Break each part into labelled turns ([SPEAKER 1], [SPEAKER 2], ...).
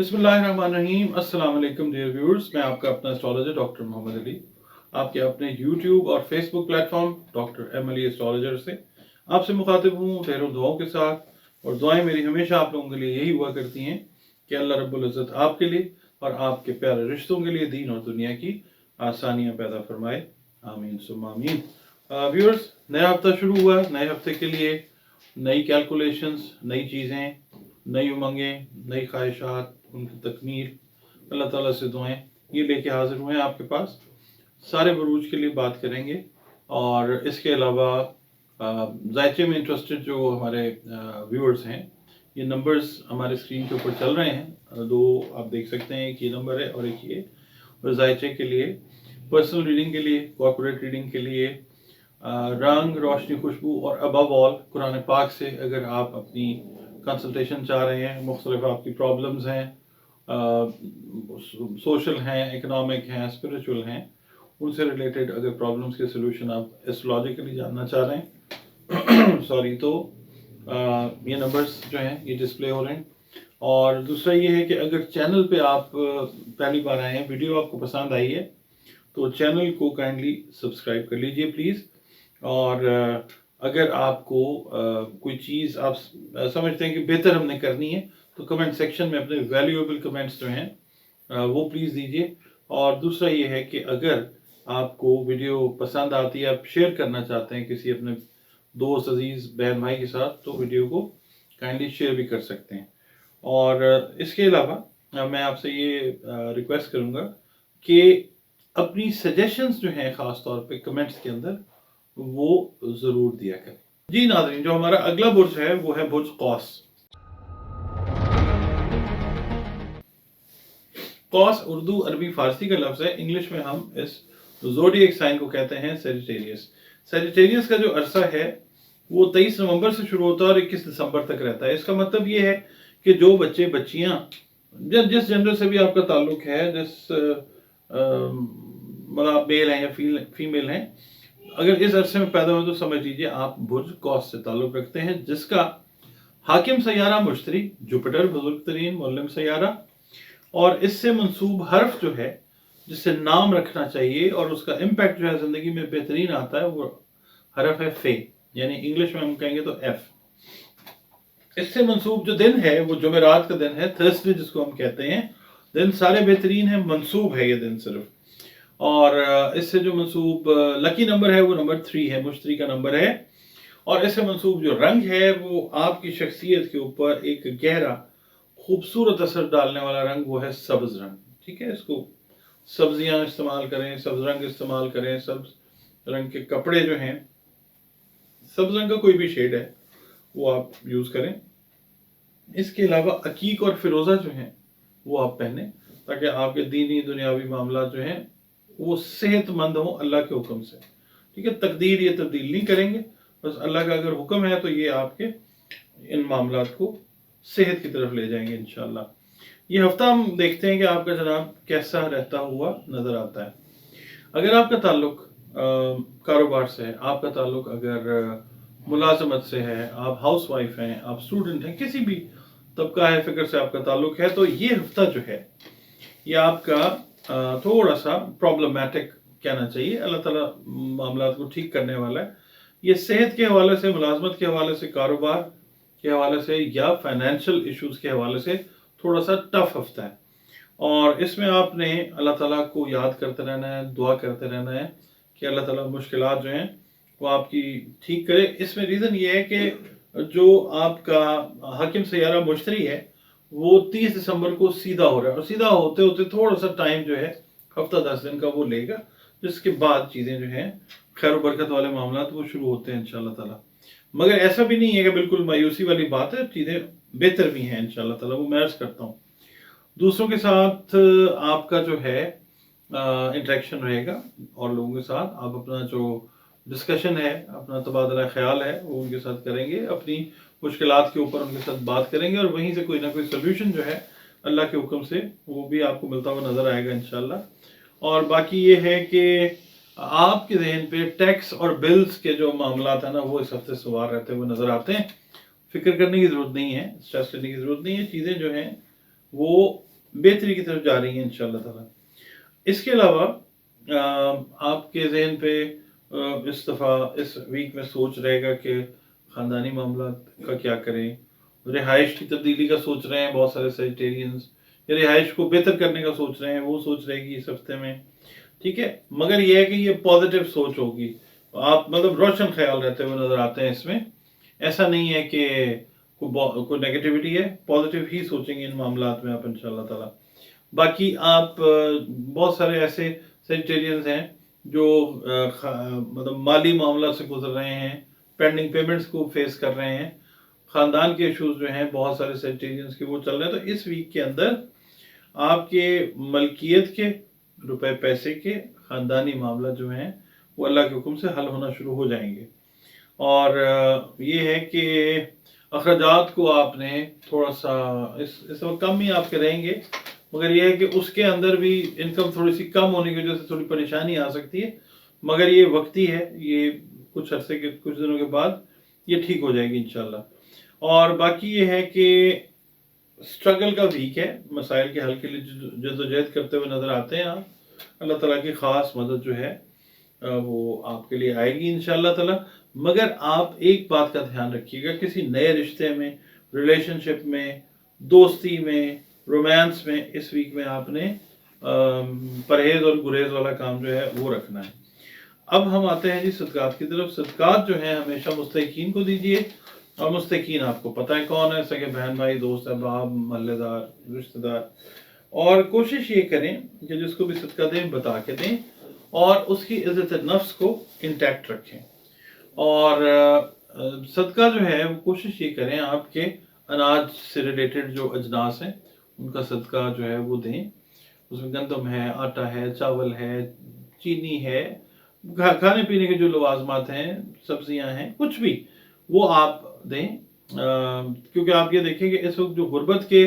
[SPEAKER 1] बिस्मिल्लाहिर्रहमानिर्रहीम। अस्सलाम वालेकुम डियर व्यूअर्स, मैं आपका अपना एस्ट्रोलॉजर डॉक्टर मोहम्मद अली आपके अपने यूट्यूब और Facebook platform doctor M Ali astrologer से आपसे मुखातिब हूँ ढेरों दुआओं के साथ। और दुआएं मेरी हमेशा आप लोगों के लिए यही हुआ करती हैं कि अल्लाह रब्बुल इज़्ज़त आपके लिए और आपके प्यारे रिश्तों के लिए दीन और दुनिया की आसानियाँ पैदा फरमाए। आमीन सुम्मा आमीन। व्यूअर्स, नया हफ्ता शुरू हुआ। नए हफ्ते के लिए नई कैलकुलेशंस, नई चीज़ें, नई उमंगें, नई ख्वाहिशात, उनकी तकमील, अल्लाह ताला से दुआएं ये लेके हाजिर हुए हैं आपके पास। सारे बरूज के लिए बात करेंगे और इसके अलावा जायचे में इंटरेस्टेड जो हमारे व्यूअर्स हैं, ये नंबर्स हमारे स्क्रीन के ऊपर चल रहे हैं। दो आप देख सकते हैं, एक ये नंबर है और एक ये। और जायचे के लिए, पर्सनल रीडिंग के लिए, कॉर्पोरेट रीडिंग के लिए, रंग, रोशनी, खुशबू और अबव ऑल कुरान पाक से अगर आप अपनी कंसल्टेशन चाह रहे हैं, मुख्तलिफ आपकी प्रॉब्लम्स हैं, सोशल हैं, इकोनॉमिक हैं, स्पिरिचुअल हैं, उनसे रिलेटेड अगर प्रॉब्लम्स के सोल्यूशन आप एस्ट्रोलॉजिकली जानना चाह रहे हैं सॉरी, तो ये नंबर्स जो हैं ये डिस्प्ले हो रहे हैं। और दूसरा ये है कि अगर चैनल पे आप पहली बार आए हैं, वीडियो आपको पसंद आई है तो चैनल को काइंडली सब्सक्राइब कर लीजिए प्लीज़। और अगर आपको कोई चीज़ आप समझते हैं कि बेहतर हमने करनी है तो कमेंट सेक्शन में अपने वैल्यूएबल कमेंट्स जो हैं वो प्लीज़ दीजिए। और दूसरा ये है कि अगर आपको वीडियो पसंद आती है, आप शेयर करना चाहते हैं किसी अपने दोस्त, अजीज़, बहन भाई के साथ, तो वीडियो को काइंडली शेयर भी कर सकते हैं। और इसके अलावा मैं आपसे ये रिक्वेस्ट करूँगा कि अपनी सजेशंस जो हैं ख़ास तौर पे कमेंट्स के अंदर वो ज़रूर दिया करें। जी नाज़रीन, जो हमारा अगला बुर्ज है वो है बुर्ज कौस। कौस उर्दू, अरबी, फारसी का लफ्ज़ है। इंग्लिश में हम इस ज़ोडिएक साइन को कहते हैं सैजिटेरियस। सैजिटेरियस का जो अरसा है वो 23 नवंबर से शुरू होता है और 21 दिसंबर तक रहता है। इसका मतलब ये है कि जो बच्चे, बच्चियाँ, जिस जेंडर से भी आपका ताल्लुक है, जिस मतलब आप मेल हैं या फीमेल हैं, अगर इस अरसे में पैदा हो तो समझ लीजिए आप बुर्ज कौस से ताल्लुक रखते हैं, जिसका हाकिम सैयारा मुश्तरी, जुपिटर बुजुर्ग तरीन मुअल्लिम सैयारा, और इससे मंसूब हर्फ जो है जिससे नाम रखना चाहिए और उसका इम्पैक्ट जो है ज़िंदगी में बेहतरीन आता है, वो हर्फ है फे, यानी इंग्लिश में हम कहेंगे तो एफ। इससे मंसूब जो दिन है वो जुमेरात का दिन है, थर्सडे जिसको हम कहते हैं। दिन सारे बेहतरीन है, मंसूब है ये दिन सिर्फ। और इससे जो मंसूब लकी नंबर है वो नंबर 3 है, मुश्तरी का नंबर है। और इससे मंसूब जो रंग है वो आपकी शख्सियत के ऊपर एक गहरा खूबसूरत असर डालने वाला रंग वो है सब्ज रंग। ठीक है, इसको सब्जियां इस्तेमाल करें, सब्ज रंग इस्तेमाल करें, सब्ज रंग के कपड़े जो हैं, सब्ज रंग का कोई भी शेड है वो आप यूज़ करें। इसके अलावा अकीक और फिरोज़ा जो हैं वो आप पहने, ताकि आपके दीनी दुनियावी मामला जो हैं वो सेहतमंद हों अल्लाह के हुक्म से। ठीक है, तकदीर ये तब्दील नहीं करेंगे, बस अल्लाह का अगर हुक्म है तो ये आपके इन मामलात को सेहत की तरफ ले जाएंगे इंशाल्लाह। ये हफ्ता हम देखते हैं कि आपका जनाब कैसा रहता हुआ नज़र आता है। अगर आपका ताल्लुक कारोबार से है, आपका ताल्लुक अगर मुलाजमत से है, आप हाउस वाइफ हैं, आप स्टूडेंट हैं, किसी भी तबका है फिक्र से आपका ताल्लुक है, तो ये हफ्ता जो है ये आपका थोड़ा सा प्रॉब्लमैटिक कहना चाहिए। अल्लाह ताला मामलात को ठीक करने वाला है। ये सेहत के हवाले से, मुलाजमत के हवाले से, कारोबार के हवाले से या फाइनेंशियल इश्यूज के हवाले से थोड़ा सा टफ हफ्ता है। और इसमें आपने अल्लाह ताला को याद करते रहना है, दुआ करते रहना है कि अल्लाह ताला मुश्किलात जो हैं वो आपकी ठीक करे। इसमें रीज़न ये है कि जो आपका हाकिम सैयारा मुश्तरी है वो 30 दिसंबर को सीधा हो रहा है, और सीधा होते होते थोड़ा सा टाइम जो है हफ्ता 10 दिन का वो लेगा, जिसके बाद चीज़ें जो हैं खैर बरकत वाले मामला वो शुरू होते हैं इंशाल्लाह ताला। मगर ऐसा भी नहीं है कि बिल्कुल मायूसी वाली बात है, चीज़ें बेहतर भी हैं इंशाल्लाह ताला, वो मैं अर्ज़ करता हूँ। दूसरों के साथ आपका जो है इंटरेक्शन रहेगा और लोगों के साथ आप अपना जो डिस्कशन है, अपना तबादला ख्याल है वो उनके साथ करेंगे, अपनी मुश्किलात के ऊपर उनके साथ बात करेंगे और वहीं से कोई ना कोई सोल्यूशन जो है अल्लाह के हुक्म से वो भी आपको मिलता हुआ नज़र आएगा इंशाल्लाह। और बाकी ये है कि आपके जहन पे टैक्स और बिल्स के जो मामला है ना वो इस हफ्ते सवार रहते हुए नज़र आते हैं। फिक्र करने की ज़रूरत नहीं है, स्ट्रेस लेने की ज़रूरत नहीं है। चीज़ें जो हैं वो बेहतरी की तरफ जा रही हैं इंशाअल्लाह ताला। इसके अलावा आपके ज़हन पे इस दफ़ा इस वीक में सोच रहेगा कि ख़ानदानी मामला का क्या करें, रिहाइश की तब्दीली का सोच रहे हैं बहुत सारे सेजिटेरियंस, या रिहाइश को बेहतर करने का सोच रहे हैं, वो सोच रहेगी इस हफ्ते में, ठीक है। मगर ये है कि ये पॉजिटिव सोच होगी, आप मतलब रोशन ख्याल रहते हुए नज़र आते हैं इसमें। ऐसा नहीं है कि कोई नेगेटिविटी है, पॉजिटिव ही सोचेंगे इन मामलात में आप इंशाअल्लाह ताला। बाकी आप बहुत सारे ऐसे सेजिटेरियंस हैं जो मतलब माली मामला से गुजर रहे हैं, पेंडिंग पेमेंट्स को फेस कर रहे हैं, ख़ानदान के इश्यूज जो हैं बहुत सारे सेजिटेरियंस के वो चल रहे हैं। तो इस वीक के अंदर आपके मलकियत के रुपए पैसे के ख़ानदानी मामला जो हैं वो अल्लाह के हुक्म से हल होना शुरू हो जाएंगे। और ये है कि अखराजात को आपने थोड़ा सा इस वक्त कम ही आपके रहेंगे, मगर ये है कि उसके अंदर भी इनकम थोड़ी सी कम होने की वजह से थोड़ी परेशानी आ सकती है, मगर ये वक्ती है, ये कुछ अरसे के कुछ दिनों के बाद ये ठीक हो जाएगी इंशाल्लाह। और बाकी ये है कि स्ट्रगल का वीक है, मसाइल के हल के लिए जद्दोजहद करते हुए नज़र आते हैं आप। अल्लाह ताला की ख़ास मदद जो है वो आपके लिए आएगी इंशाअल्लाह ताला। मगर आप एक बात का ध्यान रखिएगा, किसी नए रिश्ते में, रिलेशनशिप में, दोस्ती में, रोमांस में इस वीक में आपने परहेज और गुरेज वाला काम जो है वो रखना है। अब हम आते हैं जी सदकात की तरफ। सदकात जो है हमेशा मुस्तहीकीन को दीजिए, और मुस्तहीकीन आपको पता है कौन है, सगे बहन भाई, दोस्त अहबाब, महल्लेदार, रिश्तेदार। और कोशिश ये करें कि जिसको भी सदका दें बता के दें, और उसकी इज़्ज़त नफ्स को इंटैक्ट रखें। और सदका जो है वो कोशिश ये करें आपके अनाज से रिलेटेड जो अजनास हैं उनका सदका जो है वो दें। उसमें गंदम है, आटा है, चावल है, चीनी है, खाने पीने के जो लवाजमात हैं, सब्जियां हैं, कुछ भी वो आप दें। क्योंकि आप ये देखें कि इस वक्त जो गुर्बत के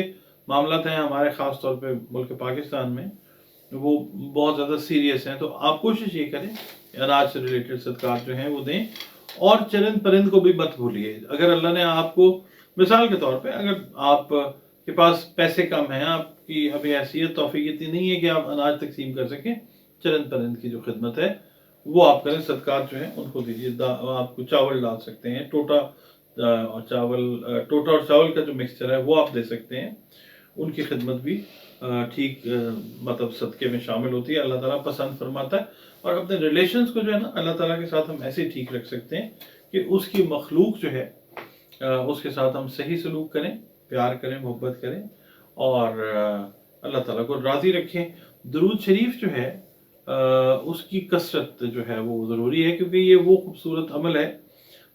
[SPEAKER 1] मामला हैं हमारे ख़ास तौर पे मुल्क पाकिस्तान में, वो बहुत ज़्यादा सीरियस हैं। तो आप कोशिश ये करें अनाज से रिलेटेड सदकात जो हैं वो दें। और चरंद परिंद को भी मत भूलिए। अगर अल्लाह ने आपको, मिसाल के तौर पे, अगर आप के पास पैसे कम हैं, आपकी अभी हैसियत तौफीक इतनी नहीं है कि आप अनाज तकसीम कर सकें, चरंद परिंद की जो खिदमत है वो आप करें, सदकात जो हैं उनको दीजिए। आपको चावल डाल सकते हैं, टोटा और चावल का जो मिक्सचर है वो आप दे सकते हैं, उनकी खिदमत भी ठीक मतलब सदक़े में शामिल होती है, अल्लाह ताला पसंद फरमाता है। और अपने रिलेशंस को जो है ना अल्लाह ताला के साथ हम ऐसे ही ठीक रख सकते हैं कि उसकी मखलूक जो है उसके साथ हम सही सलूक करें, प्यार करें, मोहब्बत करें, और अल्लाह ताला को राज़ी रखें। दुरूद शरीफ जो है उसकी कसरत जो है वो ज़रूरी है, क्योंकि ये वो खूबसूरत अमल है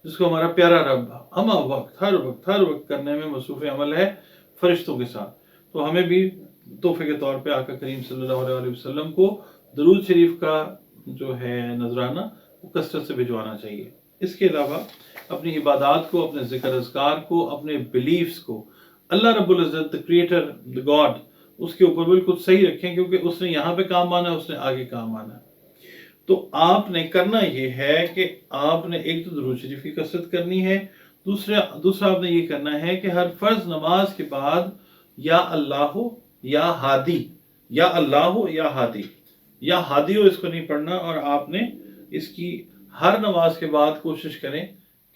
[SPEAKER 1] जिसको हमारा प्यारा रब हर वक्त करने में मसरूफ़ अमल है फरिश्तों के साथ। तो हमें भी तोहफे के तौर पे आका करीम सल्लल्लाहु अलैहि वसल्लम को दुरूद शरीफ का जो है नजराना वो कसरत से भिजवाना चाहिए। इसके अलावा अपनी इबादत को, अपने ज़िक्र अज़कार को, अपने बिलीफ्स को अल्लाह रब्बुल इज़्ज़त, द क्रिएटर, द गॉड, उसके ऊपर बिल्कुल सही रखें, क्योंकि उसने यहाँ पे काम आना है, उसने आगे काम आना है। तो आपने करना ये है कि आपने एक तो दुरूद शरीफ की कसरत करनी है, दूसरा आपने ये करना है कि हर फर्ज नमाज के बाद या अल्लाह या हादी, या अल्लाह या हादी, या हादी हो इसको नहीं पढ़ना। और आपने इसकी हर नमाज के बाद कोशिश करें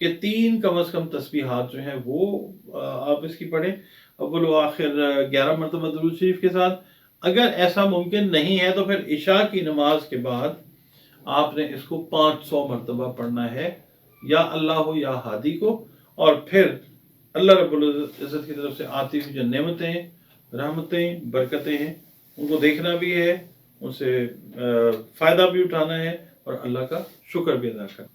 [SPEAKER 1] कि 3 कम अज़ कम तस्बीहात जो हैं वो आप इसकी पढ़ें, अव्वल व आखिर 11 मरतबा दुरूद शरीफ के साथ। अगर ऐसा मुमकिन नहीं है तो फिर इशा की नमाज के बाद आपने इसको 500 मरतबा पढ़ना है, या अल्लाह या हादी को। और फिर अल्लाह रब्बुल इज़्ज़त की तरफ से आती हुई जो नेमतें, रहमतें, बरकतें हैं उनको देखना भी है, उनसे फ़ायदा भी उठाना है, और अल्लाह का शुक्र भी अदा करना है।